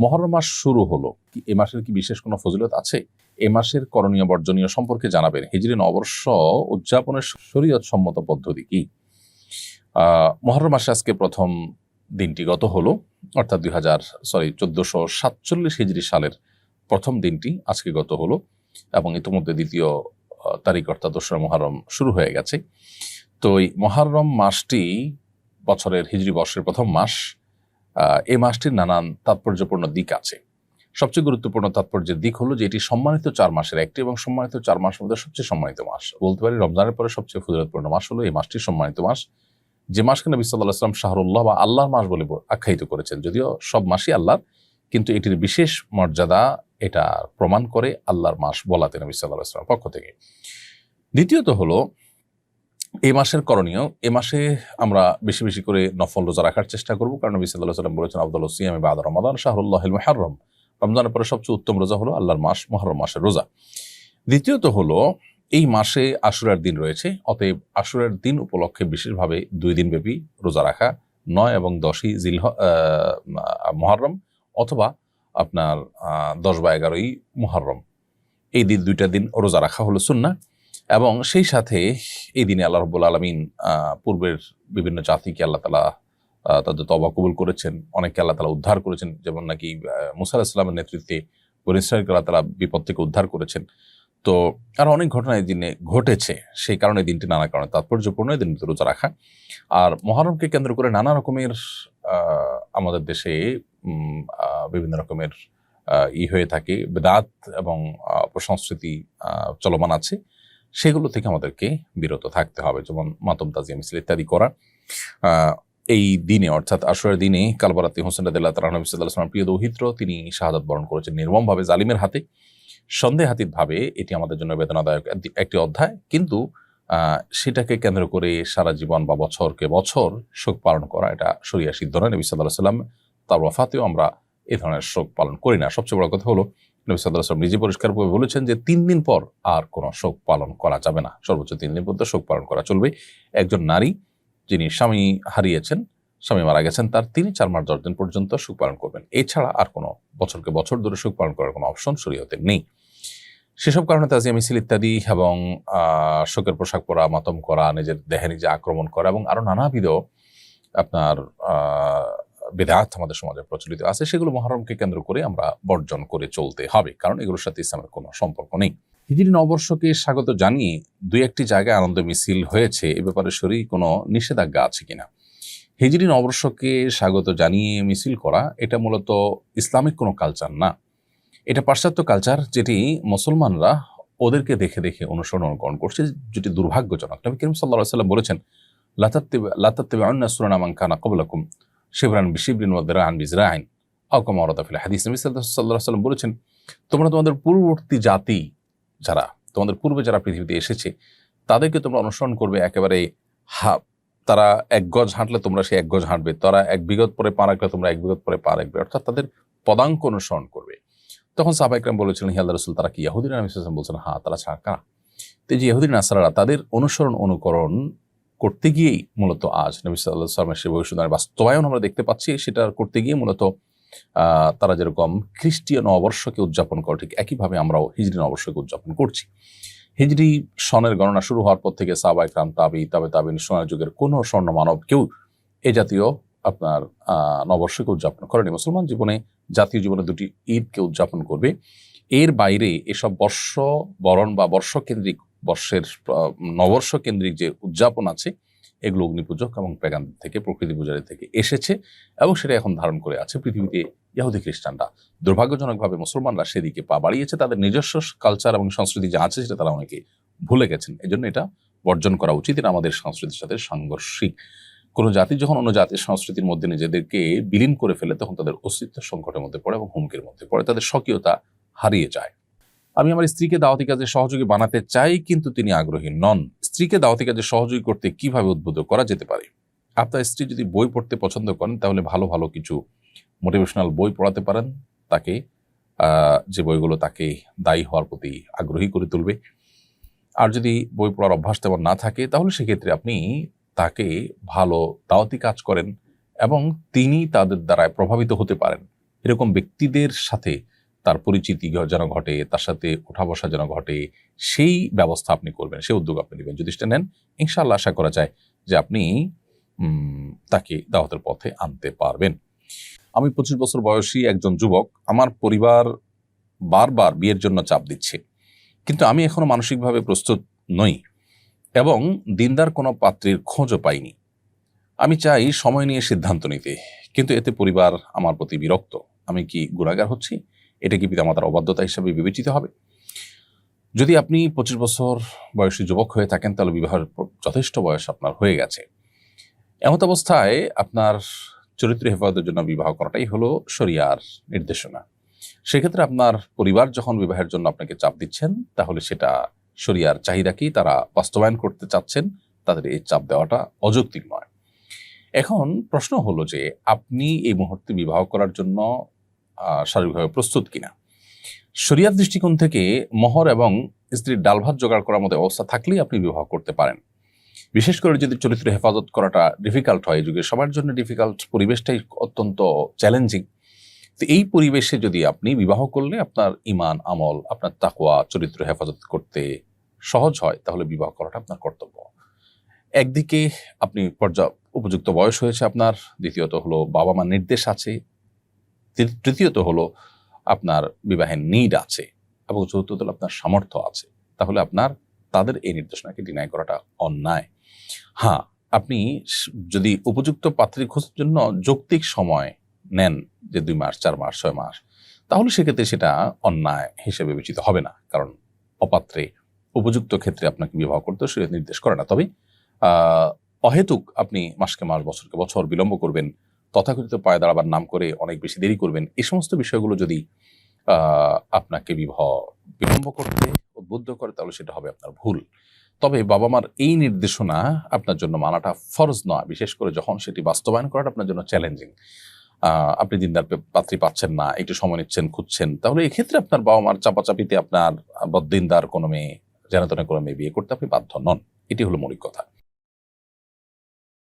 মুহররম মাস শুরু হলো, কি এ মাসের কি বিশেষ কোনো ফজিলত আছে? এ মাসের করণীয় বর্জনীয় সম্পর্কে জানাবেন। হিজরি নববর্ষ উদযাপনের শরীয়ত সম্মত পদ্ধতি কি? মুহররম মাসে আজকে প্রথম দিনটি গত হলো, অর্থাৎ 1447 হিজরি সালের প্রথম দিনটি আজকে গত হলো এবং ইতিমধ্যে দ্বিতীয় তারিখ অর্থাৎ 2রা মুহররম শুরু হয়ে গেছে। তো এই মুহররম মাসটি বছরের হিজরি বর্ষের প্রথম মাস। এই মাসটির নানান তাৎপর্যপূর্ণ দিক আছে। সবচেয়ে গুরুত্বপূর্ণ তাৎপর্যের দিক হলো যে এটি সম্মানিত 4 মাসের একটি এবং সম্মানিত 4 মাসের মধ্যে সবচেয়ে সম্মানিত মাস। বলতে পারি রমজানের পরে সবচেয়ে ফজিলতপূর্ণ মাস হলো এই মাসটি সম্মানিত মাস, যে মাসকে নবী সাল্লাল্লাহু আলাইহি ওয়াসাল্লাম শাহরুল্লাহ বা আল্লাহর মাস বলে আখ্যায়িত করেছেন। যদিও সব মাসই আল্লাহর, কিন্তু এটির বিশেষ মর্যাদা এটা প্রমাণ করে আল্লাহর মাস বলাতে নবী সাল্লাল্লাহু আলাইহি ওয়াসাল্লামের পক্ষ থেকে। দ্বিতীয়ত হলো এই মাসের করণীয়। এ মাসে আমরা বেশি বেশি করে নফল রোজা রাখার চেষ্টা করব, কারণ নবী সাল্লাল্লাহু আলাইহি ওয়াসাল্লাম বলেছেন আফদালুস সিয়ামি বা'দা রমাদান শাহরুল্লাহিল মুহররম। রমজানের পরে সবচেয়ে উত্তম রোজা হলো আল্লাহর মাস মুহররম মাসের রোজা। দ্বিতীয়ত হলো এই মাসে আশুরার দিন রয়েছে, অতএব আশুরার দিন উপলক্ষে বিশেষভাবে 2 দিন ব্যাপী রোজা রাখা, 9 এবং 10ই মুহররম অথবা আপনার 10 বা 11ই মুহররম, এই দিন 2টা দিন রোজা রাখা হলো সুন্নাহ। এবং সেই সাথে এই দিনে আল্লাহ রাব্বুল আলামিন পূর্বের বিভিন্ন জাতিকে আল্লাহ তাআলা তাদের তওবা কবুল করেছেন, অনেককে আল্লাহ তাআলা উদ্ধার করেছেন, যেমন নাকি মুসা আলাইহিস সালামের নেতৃত্বে বনী ইসরাঈলকে আল্লাহ তাআলা বিপদ থেকে উদ্ধার করেছেন। তো আরো অনেক ঘটনা এই দিনে ঘটেছে, সেই কারণে দিনটি নানা কারণে তাৎপর্যপূর্ণ, এই দিনটি রোজা রাখা। আর মুহররমকে কেন্দ্র করে নানা রকমের আমাদের দেশে বিভিন্ন রকমের হয়ে থাকে, বিদআত এবং অপসংস্কৃতি চলমান আছে, সেগুলো থেকে আমাদেরকে বিরত থাকতে হবে। যেমন মাতম, তাজিয়া, মিছিল ইত্যাদি করা। এই দিনে অর্থাৎ আশুরার দিনে কালবারাতি হোসেন রাদিয়াল্লাহু তাআলা নবী সাল্লাল্লাহু আলাইহি ওয়াসাল্লাম প্রিয় দৌহিত্র, তিনি শাহাদাত বরণ করেছেন নির্মমভাবে জালিমের হাতে। সন্দেহাতীতভাবে এটি আমাদের জন্য বেদনাদায়ক একটি অধ্যায়, কিন্তু সেটাকে কেন্দ্র করে সারা জীবন বা বছরকে বছর শোক পালন করা এটা শরিয়া সিদ্ধ নয়। নবী সাল্লাল্লাহু আলাইহি ওয়াসাল্লাম তার ওয়াফাতেও আমরা এই ধরনের শোক পালন করি না। সবচেয়ে বড় কথা হলো নবী সাল্লাল্লাহু আলাইহি ওয়াসাল্লাম নিজে পরিষ্কারভাবে বলেছেন যে 3 দিন পর আর কোনো শোক পালন করা যাবে না, সর্বোচ্চ 3 দিন পর্যন্ত শোক পালন করা চলবে। একজন নারী যিনি স্বামী হারিয়েছেন, স্বামী মারা গেছেন, তিনি 4 মাস 10 দিন পর্যন্ত শোক পালন করবেন। এছাড়া আর কোনো বছরকে বছর ধরে শোক পালন করার কোনো অপশন শরীয়তে নেই। সেসব কারণে তাজিয়া, মিছিল ইত্যাদি এবং শোকের পোশাক পরা, মাতম করা, নিজের দেহে নিজে আক্রমণ করা এবং আরো নানাবিধ আপনার বিদআত আমাদের সমাজে প্রচলিত আছে, সেগুলো মুহররমকে কেন্দ্র করে আমরা বর্জন করে চলতে হবে, কারণ এগুলোর সাথে ইসলামের কোনো সম্পর্ক নেই। হিজরি নববর্ষকে স্বাগত জানিয়ে 2-1টি জায়গায় আনন্দ মিছিল হয়েছে, এ ব্যাপারে শরীয়তে কোনো নিষেধাজ্ঞা আছে কিনা? হিজরি নববর্ষকে স্বাগত জানিয়ে মিছিল করা এটা মূলত ইসলামিক কোনো কালচার না, এটা পাশ্চাত্য কালচার, যেটি মুসলমানরা ওদেরকে দেখে দেখে অনুকরণ করছে, যেটি দুর্ভাগ্যজনক। নবী করিম সাল্লাল্লাহু আলাইহি ওয়াসাল্লাম বলেছেন লা তাত্তাবিউন্না সুনানা মান কানা ক্বাবলাকুম শিবরান বিশিবরিন ওয়া দিরাআন বিযরাইন আও কামা ওয়ারাদা ফিল হাদিস। নবী সাল্লাল্লাহু আলাইহি ওয়াসাল্লাম বলেছেন, তোমরা তোমাদের পূর্ববর্তী জাতি যারা, তোমাদের পূর্বে যারা পৃথিবীতে এসেছে, তাদেরকে তোমরা অনুসরণ করবে একেবারে তারা 1 গজ হাঁটলে তোমরা সেই 1 গজ হাঁটবে, তারা 1 বিগত পরে পা রাখলে তোমরা 1 বিগত পরে পা রাখবে, অর্থাৎ তাদের পদাঙ্ক অনুসরণ করবে। তখন সাহাবা ইকরাম বলেছিলেন, হে আল্লাহর রাসূল, তারা কি ইহুদিরা? নবী সাল্লাল্লাহু আলাইহি ওয়াসাল্লাম বলছেন, হ্যাঁ, তারা ছাড়া কারা? তো যে ইহুদি নাসারারা তাদের অনুকরণ করতে গিয়েই মূলত আজ নবী সাল্লাল্লাহু আলাইহি ওয়াসাল্লামের সেই ভবিষ্যদ্বাণীর বাস্তবায়ন আমরা দেখতে পাচ্ছি। সেটা করতে গিয়ে মূলত তারা যেরকম খ্রিস্টীয় নববর্ষকে উদযাপন করে, ঠিক একইভাবে আমরাও হিজরি নববর্ষকে উদযাপন করছি। হিজরি সনের গণনা শুরু হওয়ার পর থেকে সাহাবা ইকরাম, তাবিঈন, সোনার যুগের কোনো স্বর্ণ মানব কেউ এই জাতীয় আপনার নববর্ষকে উদযাপন করেনি। মুসলমান জীবনে, জাতীয় জীবনে 2টি ঈদকে উদযাপন করবে। এর বাইরে এসব বর্ষ বরণ বা বর্ষকেন্দ্রিক, বর্ষের নববর্ষ কেন্দ্রিক যে উদযাপন আছে, এগুলো অগ্নিপূজক এবং পেগান থেকে, প্রকৃতি পূজারী থেকে এসেছে এবং সেটা এখন ধারণ করে আছে পৃথিবীতে ইহুদি খ্রিস্টানরা। দুর্ভাগ্যজনকভাবে মুসলমানরা সেদিকে পা বাড়িয়েছে, তাদের নিজস্ব কালচার এবং সংস্কৃতি যা আছে সেটা তারা অনেকে ভুলে গেছেন। এজন্য এটা বর্জন করা উচিত। এটা আমাদের সংস্কৃতির সাথে সাংঘর্ষিক। কোনো জাতি যখন অন্য জাতির সংস্কৃতির মধ্যে নিজেদেরকে বিলীন করে ফেলে, তখন তাদের অস্তিত্ব সংকটের মধ্যে পড়ে এবং হুমকির মধ্যে পড়ে, তাদের স্বকীয়তা হারিয়ে যায়। আমি আমার স্ত্রীকে দাওয়াতি কাজে সহযোগী বানাতে চাই, কিন্তু তিনি আগ্রহী নন। স্ত্রীকে দাওয়াতি কাজে সহযোগী করতে কিভাবে উদ্বুদ্ধ করা যেতে পারে? আপনার স্ত্রী যদি বই পড়তে পছন্দ করেন, তাহলে ভালো ভালো কিছু মোটিভেশনাল বই পড়াতে পারেন তাকে, যে বইগুলো তাকে দায়ী হওয়ার প্রতি আগ্রহী করে তুলবে। আর যদি বই পড়ার অভ্যাস তেমন না থাকে, তাহলে সেক্ষেত্রে আপনি তাকে ভালো দাওয়াতি কাজ করেন এবং তিনি তাদের দ্বারায় প্রভাবিত হতে পারেন। এরকম ব্যক্তিদের সাথে তার পরিচিতি যেন ঘটে, তার সাথে ওঠা বসা যেন ঘটে, সেই ব্যবস্থা আপনি করবেন, সেই উদ্যোগ আপনি নেবেন। যদি সেটা নেন, ইনশাআল্লাহ আশা করা যায় যে আপনি তাকে দাওয়াতের পথে আনতে পারবেন। আমি 25 বছর বয়সী একজন যুবক, আমার পরিবার বারবার বিয়ের জন্য চাপ দিচ্ছে, কিন্তু আমি এখনো মানসিকভাবে প্রস্তুত নই এবং দিনদার কোনো পাত্রীর খোঁজও পাইনি। আমি চাই সময় নিয়ে সিদ্ধান্ত নিতে, কিন্তু এতে পরিবার আমার প্রতি বিরক্ত। আমি কি গুনাহগার হচ্ছি? এটা কি পিতামাতার অবাধ্যতা হিসাবে বিবেচিত হবে? যদি আপনি 25 বছর বয়সী যুবক হয়ে থাকেন, তাহলে বিবাহের যথেষ্ট বয়স আপনার হয়ে গেছে। এমত অবস্থায় আপনার চরিত্র হেফাজতের জন্য বিবাহ করাটাই হলো শরিয়ার নির্দেশনা। সেক্ষেত্রে আপনার পরিবার যখন বিবাহের জন্য আপনাকে চাপ দিচ্ছেন, তাহলে সেটা শরিয়ার চাহিদাকেই তারা বাস্তবায়ন করতে চাচ্ছেন, তাদের এই চাপ দেওয়াটা অযৌক্তিক নয়। এখন প্রশ্ন হলো যে আপনি এই মুহূর্তে বিবাহ করার জন্য শারীরিকভাবে প্রস্তুত কিনা। শরিয়ার দৃষ্টিকোণ থেকে মোহর এবং স্ত্রীর ডাল ভাত জোগাড় করার মতো অবস্থা থাকলেই আপনি বিবাহ করতে পারেন। বিশেষ করে যদি চরিত্র হেফাজত করাটা ডিফিকাল্ট হয়, যুগে সবার জন্য ডিফিকাল্ট, পরিবেশটাই অত্যন্ত চ্যালেঞ্জিং। তো এই পরিবেশে যদি আপনি বিবাহ করলে আপনার ইমান, আমল, আপনার তাকওয়া, চরিত্র হেফাজত করতে সহজ হয়, তাহলে বিবাহ করাটা আপনার কর্তব্য। একদিকে আপনি উপযুক্ত বয়স হয়েছে আপনার, দ্বিতীয়ত হলো বাবা মার নির্দেশ আছে, তৃতীয়ত হলো আপনার বিবাহের নিড আছে, এবং চতুর্থত হলো আপনার সামর্থ্য আছে। তাহলে আপনার তাদের এই নির্দেশনাকে ডিনাই করাটা অন্যায়। হ্যাঁ, আপনি যদি উপযুক্ত পাত্রী খোঁজার জন্য যৌক্তিক সময় নেন, যে 2 মাস, 4 মাস, 6 মাস, তাহলে সেক্ষেত্রে সেটা অন্যায় হিসেবে বিবেচিত হবে না, কারণ অপাত্রে উপযুক্ত ক্ষেত্রে আপনাকে বিবাহ করতে শরীয়ত নির্দেশ করে না। তবে অহেতুক আপনি মাসকে মাস, বছরকে বছর বিলম্ব করবেন, তথাকথিত পায়ে দাঁড়াবার নাম করে অনেক বেশি দেরি করবেন, এই সমস্ত বিষয়গুলো যদি আপনাকে বিলম্ব করতে উদ্বুদ্ধ করে, তাহলে সেটা হবে আপনার ভুল। তবে বাবা মার এই নির্দেশনা আপনার জন্য মানাটা ফরজ নয়, বিশেষ করে যখন সেটি বাস্তবায়ন করাটা আপনার জন্য চ্যালেঞ্জিং। আপনি দিনদার পাত্রী পাচ্ছেন না, একটু সময় নিচ্ছেন, খুঁজছেন, তাহলে এক্ষেত্রে আপনার বাবা মার চাপাচাপিতে আপনার বদ্দিনদার কোনো মেয়ে, জেনাতনের কোনো মেয়ে বিয়ে করতে আপনি বাধ্য নন। এটি হলো মৌলিক কথা।